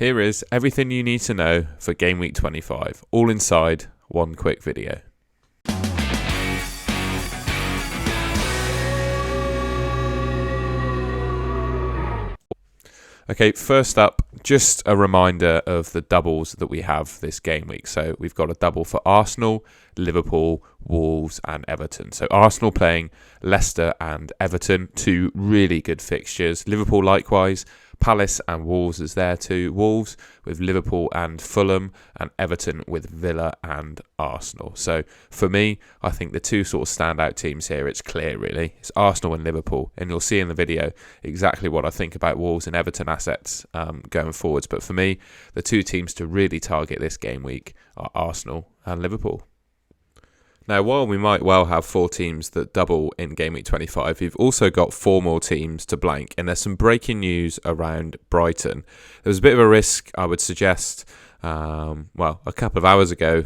Here is everything you need to know for Game Week 25, all inside one quick video. Okay, first up, just a reminder of the doubles that we have this game week. So we've got a double for Arsenal, Liverpool, Wolves and Everton. So Arsenal playing Leicester and Everton, two really good fixtures. Liverpool likewise, Palace and Wolves is there too. Wolves with Liverpool and Fulham, and Everton with Villa and Arsenal. So for me, I think the two sort of standout teams here, it's clear really. It's Arsenal and Liverpool, and you'll see in the video exactly what I think about Wolves and Everton assets going forwards. But for me, the two teams to really target this game week are Arsenal and Liverpool. Now, while we might well have 4 teams that double in Game Week 25, we've also got 4 more teams to blank, and there's some breaking news around Brighton. There was a bit of a risk, I would suggest, a couple of hours ago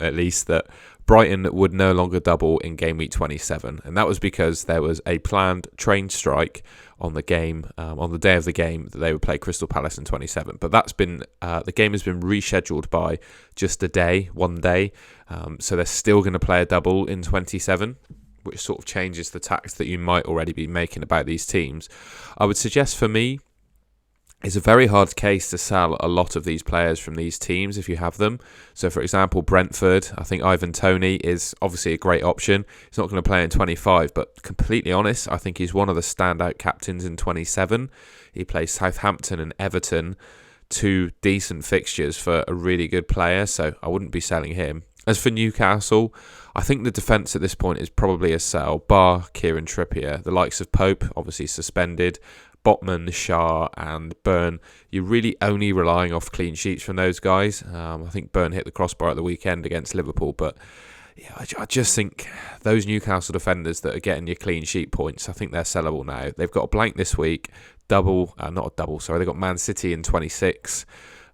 at least, that Brighton would no longer double in Game Week 27, and that was because there was a planned train strike on the game, on the day of the game that they would play Crystal Palace in 27. But that's been the game has been rescheduled by just one day. So they're still going to play a double in 27, which sort of changes the tax that you might already be making about these teams. I would suggest for me, it's a very hard case to sell a lot of these players from these teams if you have them. So, for example, Brentford, I think Ivan Toney is obviously a great option. He's not going to play in 25, but completely honest, I think he's one of the standout captains in 27. He plays Southampton and Everton, 2 decent fixtures for a really good player, so I wouldn't be selling him. As for Newcastle, I think the defence at this point is probably a sell, bar Kieran Trippier. The likes of Pope, obviously suspended, Botman, Shah and Byrne, you're really only relying off clean sheets from those guys. I think Byrne hit the crossbar at the weekend against Liverpool, but yeah, I just think those Newcastle defenders that are getting your clean sheet points, I think they're sellable now. They've got a blank this week, they've got Man City in 26.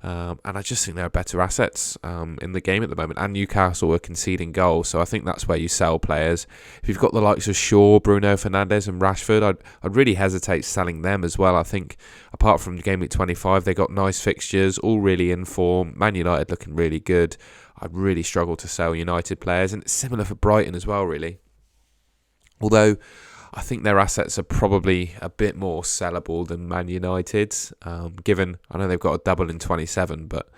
And I just think there are better assets in the game at the moment. And Newcastle are conceding goals, so I think that's where you sell players. If you've got the likes of Shaw, Bruno Fernandes and Rashford, I'd really hesitate selling them as well. I think apart from Game Week 25, they got nice fixtures, all really in form. Man United looking really good. I'd really struggle to sell United players, and it's similar for Brighton as well, really. Although I think their assets are probably a bit more sellable than Man United's, given I know they've got a double in 27, but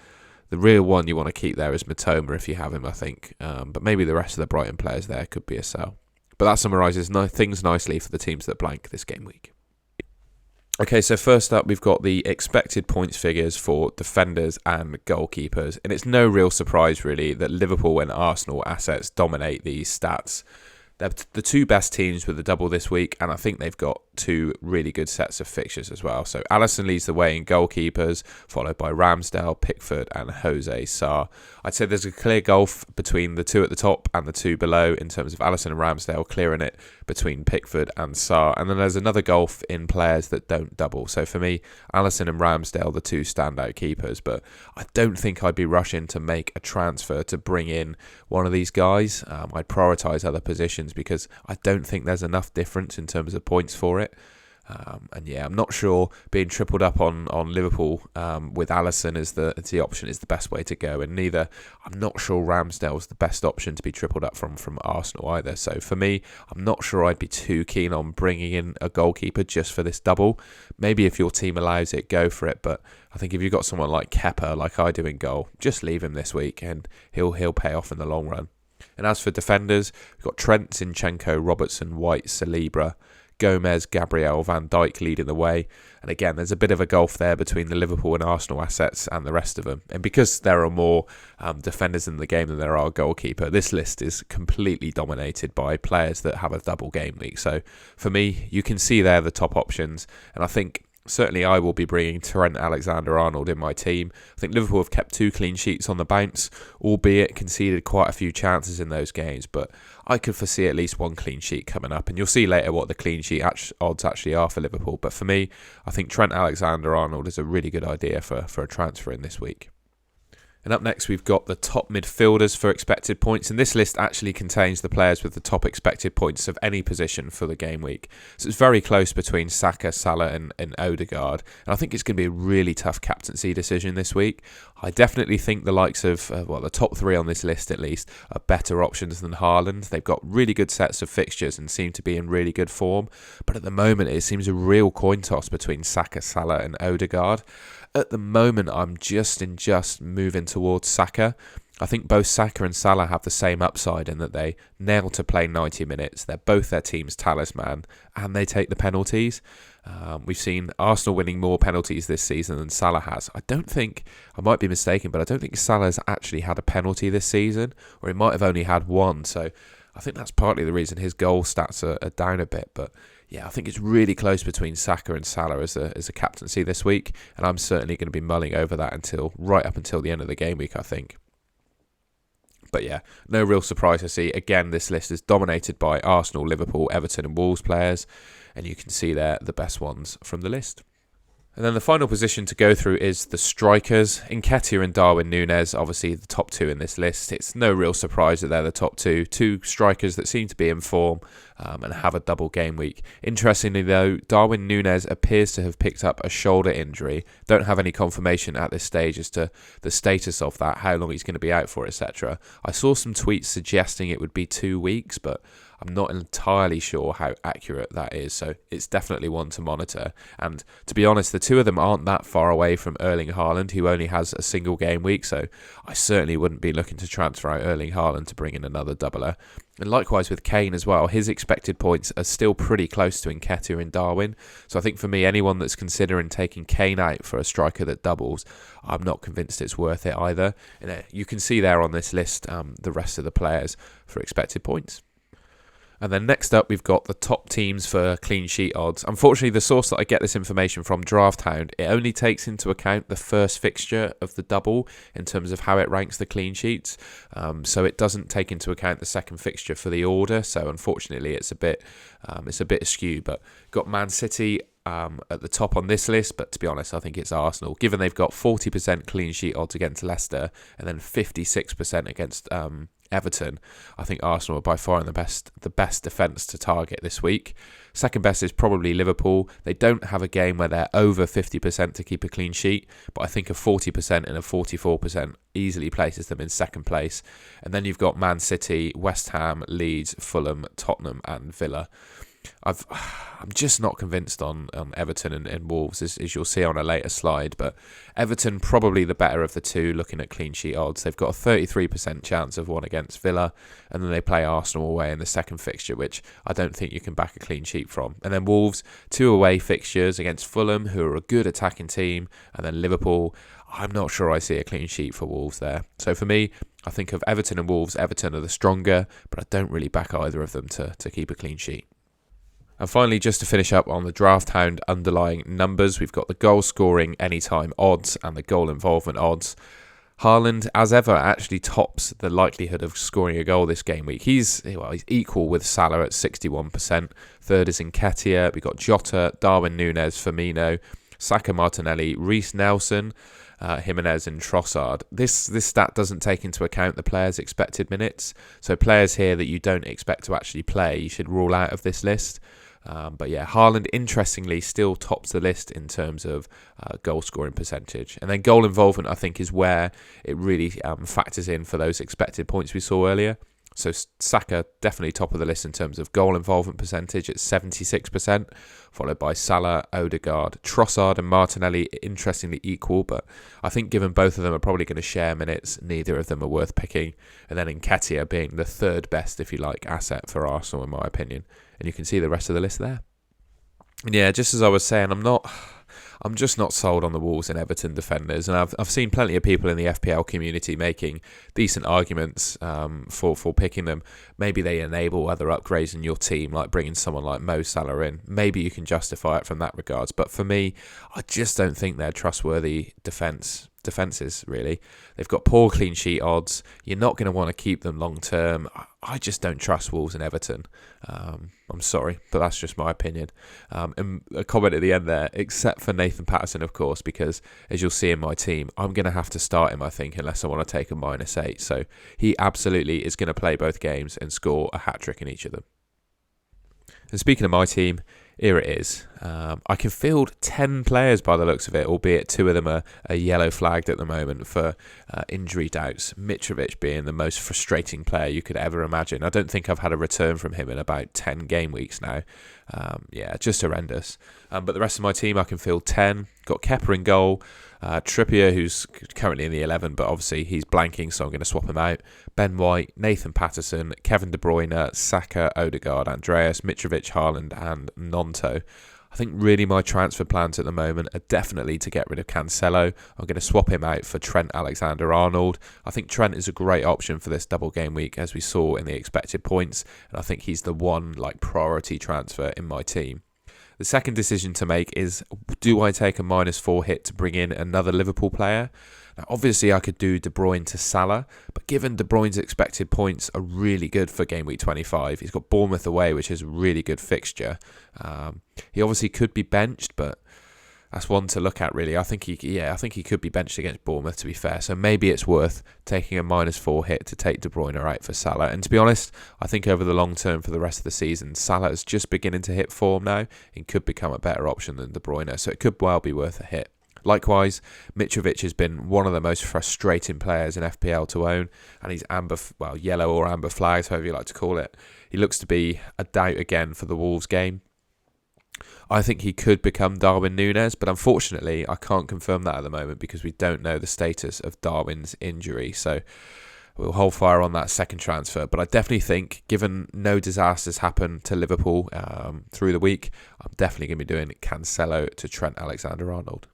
the real one you want to keep there is Matoma if you have him, I think. But maybe the rest of the Brighton players there could be a sell. But that summarises things nicely for the teams that blank this game week. Okay, so first up, we've got the expected points figures for defenders and goalkeepers. And it's no real surprise, really, that Liverpool and Arsenal assets dominate these stats. They're the 2 best teams with the double this week, and I think they've got 2 really good sets of fixtures as well. So Alisson leads the way in goalkeepers, followed by Ramsdale, Pickford and Jose Sarr. I'd say there's a clear gulf between the 2 at the top and the 2 below in terms of Alisson and Ramsdale, clearing it between Pickford and Sarr. And then there's another gulf in players that don't double. So for me, Alisson and Ramsdale, the 2 standout keepers, but I don't think I'd be rushing to make a transfer to bring in one of these guys. I'd prioritise other positions because I don't think there's enough difference in terms of points for it. And yeah, I'm not sure being tripled up on Liverpool with Alisson as the option is the best way to go, and I'm not sure Ramsdale's the best option to be tripled up from Arsenal either. So for me, I'm not sure I'd be too keen on bringing in a goalkeeper just for this double. Maybe if your team allows it, go for it, but I think if you've got someone like Kepa, like I do in goal, just leave him this week and he'll pay off in the long run. And as for defenders, we've got Trent, Zinchenko, Robertson, White, Saliba, Gomez, Gabriel, Van Dijk leading the way. And again, there's a bit of a gulf there between the Liverpool and Arsenal assets and the rest of them. And because there are more defenders in the game than there are goalkeeper, this list is completely dominated by players that have a double game week. So for me, you can see there the top options. And I think certainly I will be bringing Trent Alexander-Arnold in my team. I think Liverpool have kept 2 clean sheets on the bounce, albeit conceded quite a few chances in those games, but I could foresee at least 1 clean sheet coming up, and you'll see later what the clean sheet odds actually are for Liverpool. But for me, I think Trent Alexander-Arnold is a really good idea for a transfer in this week. And up next, we've got the top midfielders for expected points. And this list actually contains the players with the top expected points of any position for the game week. So it's very close between Saka, Salah and Odegaard. And I think it's going to be a really tough captaincy decision this week. I definitely think the likes of, the top three on this list at least, are better options than Haaland. They've got really good sets of fixtures and seem to be in really good form. But at the moment, it seems a real coin toss between Saka, Salah and Odegaard. At the moment, I'm just moving towards Saka. I think both Saka and Salah have the same upside in that they nail to play 90 minutes. They're both their team's talisman, and they take the penalties. We've seen Arsenal winning more penalties this season than Salah has. I might be mistaken, but I don't think Salah's actually had a penalty this season, or he might have only had one. So I think that's partly the reason his goal stats are down a bit. But yeah, I think it's really close between Saka and Salah as a captaincy this week, and I'm certainly going to be mulling over that right up until the end of the game week, I think. But yeah, no real surprise to see. Again, this list is dominated by Arsenal, Liverpool, Everton and Wolves players, and you can see there the best ones from the list. And then the final position to go through is the strikers. Nketiah and Darwin Núñez, obviously the top two in this list. It's no real surprise that they're the top two strikers that seem to be in form and have a double game week. Interestingly though, Darwin Núñez appears to have picked up a shoulder injury. Don't have any confirmation at this stage as to the status of that, how long he's going to be out for, etc. I saw some tweets suggesting it would be 2 weeks, but I'm not entirely sure how accurate that is, so it's definitely one to monitor. And to be honest, the two of them aren't that far away from Erling Haaland, who only has a single game week, so I certainly wouldn't be looking to transfer out Erling Haaland to bring in another doubler. And likewise with Kane as well, his expected points are still pretty close to Nketiah and Darwin. So I think for me, anyone that's considering taking Kane out for a striker that doubles, I'm not convinced it's worth it either. And you can see there on this list the rest of the players for expected points. And then next up, we've got the top teams for clean sheet odds. Unfortunately, the source that I get this information from, DraftHound, it only takes into account the first fixture of the double in terms of how it ranks the clean sheets. So it doesn't take into account the second fixture for the order. So unfortunately, it's a bit askew. But got Man City at the top on this list, but to be honest, I think it's Arsenal. Given they've got 40% clean sheet odds against Leicester and then 56% against Everton, I think Arsenal are by far the best defence to target this week. Second best is probably Liverpool. They don't have a game where they're over 50% to keep a clean sheet, but I think a 40% and a 44% easily places them in second place. And then you've got Man City, West Ham, Leeds, Fulham, Tottenham and Villa. I'm just not convinced on Everton and Wolves, as you'll see on a later slide, but Everton probably the better of the two looking at clean sheet odds. They've got a 33% chance of one against Villa, and then they play Arsenal away in the second fixture, which I don't think you can back a clean sheet from. And then Wolves, 2 away fixtures against Fulham, who are a good attacking team, and then Liverpool. I'm not sure I see a clean sheet for Wolves there. So for me, I think of Everton and Wolves. Everton are the stronger, but I don't really back either of them to keep a clean sheet. And finally, just to finish up on the DraftHound underlying numbers, we've got the goal scoring anytime odds and the goal involvement odds. Haaland, as ever, actually tops the likelihood of scoring a goal this game week. He's equal with Salah at 61%. Third is Nketiah. We've got Jota, Darwin Núñez, Firmino, Saka, Martinelli, Reece Nelson, Jimenez and Trossard. This stat doesn't take into account the players' expected minutes. So players here that you don't expect to actually play, you should rule out of this list. But yeah, Haaland, interestingly, still tops the list in terms of goal scoring percentage. And then goal involvement, I think, is where it really factors in for those expected points we saw earlier. So Saka, definitely top of the list in terms of goal involvement percentage at 76%, followed by Salah, Odegaard, Trossard and Martinelli, interestingly equal, but I think given both of them are probably going to share minutes, neither of them are worth picking. And then Nketiah being the third best, if you like, asset for Arsenal, in my opinion. And you can see the rest of the list there. And yeah, just as I was saying, I'm just not sold on the Wolves and Everton defenders, and I've seen plenty of people in the FPL community making decent arguments for picking them. Maybe they enable other upgrades in your team, like bringing someone like Mo Salah in. Maybe you can justify it from that regards, but for me, I just don't think they're trustworthy defence. defences, really. They've got poor clean sheet odds. You're not going to want to keep them long term. I just don't trust Wolves and Everton. I'm sorry, but that's just my opinion. And a comment at the end there, except for Nathan Patterson, of course, because as you'll see in my team, I'm going to have to start him, I think, unless I want to take a -8. So he absolutely is going to play both games and score a hat-trick in each of them. And speaking of my team, here it is. I can field 10 players by the looks of it, albeit 2 of them are yellow flagged at the moment for injury doubts. Mitrovic being the most frustrating player you could ever imagine. I don't think I've had a return from him in about 10 game weeks now. Yeah, just horrendous. But the rest of my team, I can field 10. Got Kepa in goal. Trippier, who's currently in the 11, but obviously he's blanking, so I'm going to swap him out. Ben White, Nathan Patterson, Kevin De Bruyne, Saka, Odegaard, Andreas, Mitrovic, Haaland, and Nonto. I think really my transfer plans at the moment are definitely to get rid of Cancelo. I'm going to swap him out for Trent Alexander-Arnold. I think Trent is a great option for this double game week, as we saw in the expected points, and I think he's the one priority transfer in my team. The second decision to make is, do I take a -4 hit to bring in another Liverpool player? Now, obviously, I could do De Bruyne to Salah, but given De Bruyne's expected points are really good for game week 25, he's got Bournemouth away, which is a really good fixture. He obviously could be benched, but that's one to look at, really. I think he could be benched against Bournemouth, to be fair. So maybe it's worth taking a -4 hit to take De Bruyne out for Salah. And to be honest, I think over the long term for the rest of the season, Salah is just beginning to hit form now and could become a better option than De Bruyne. So it could well be worth a hit. Likewise, Mitrovic has been one of the most frustrating players in FPL to own, and he's yellow or amber flags, however you like to call it. He looks to be a doubt again for the Wolves game. I think he could become Darwin Núñez, but unfortunately I can't confirm that at the moment because we don't know the status of Darwin's injury. So we'll hold fire on that second transfer. But I definitely think, given no disasters happen to Liverpool through the week, I'm definitely going to be doing Cancelo to Trent Alexander-Arnold.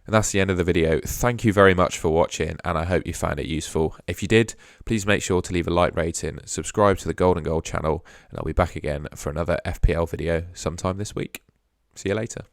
And that's the end of the video. Thank you very much for watching, and I hope you found it useful. If you did, please make sure to leave a like rating, subscribe to the Golden Goal channel, and I'll be back again for another FPL video sometime this week. See you later.